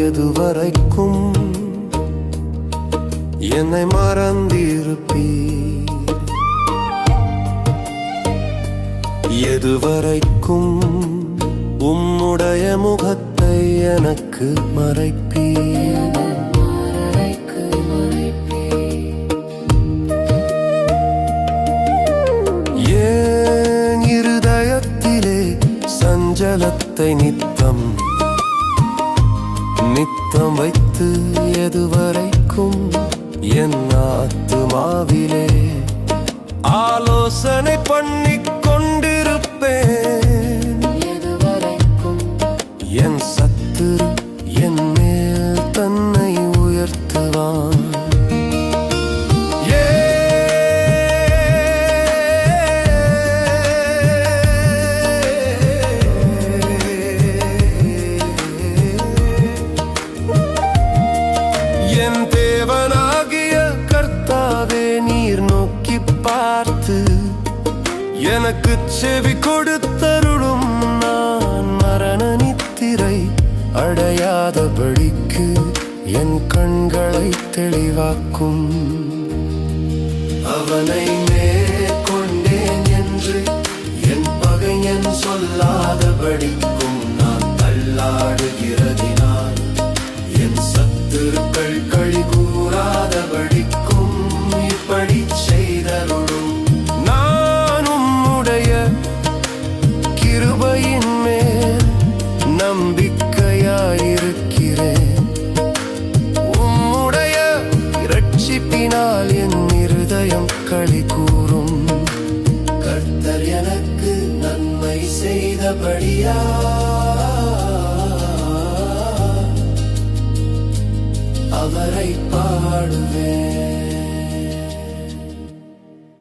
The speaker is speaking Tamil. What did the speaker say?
எதுவரைக்கும் என்னை மறந்திருப்பீர்? எதுவரைக்கும் உம்முடைய முகத்தை எனக்கு மறைப்பீர்? ஏன் இருதயத்திலே சஞ்சலத்தை நித்தம் நித்தம் வைத்து எதுவரைக்கும் என் ஆத்துமாவிலே ஆலோசனை பண்ணிக் கொண்டிருப்பேன்? எதுவரைக்கும் என் சத்துரு என் மேல் தன்னை உயர்த்துவான்? என் தேவனாகிய கர்த்தாவே, நீர் நோக்கி பார்த்து எனக்கு செவி கொடுத்தருளும். நான் மரண நித்திரை அடையாதபடிக்கு என் கண்களை தெளிவாக்கும். அவனை மேற்கொண்டேன் என்று என் பகைஞன் சொல்லாதபடிக்கும் நான் தள்ளாடுகிறதினால் என் சத்துருக்கள் களி கூறாதபடிக்கும் இப்படி செய்தருளும். நான் உம்முடைய கிருபையின் மேல் நம்பிக்கையாயிருக்கிறேன். உம்முடைய இரட்சிப்பினால் என் இருதயம் களி கூறும். கர்த்தர் எனக்கு நன்மை செய்தபடியா அவரை பாடுவேன்.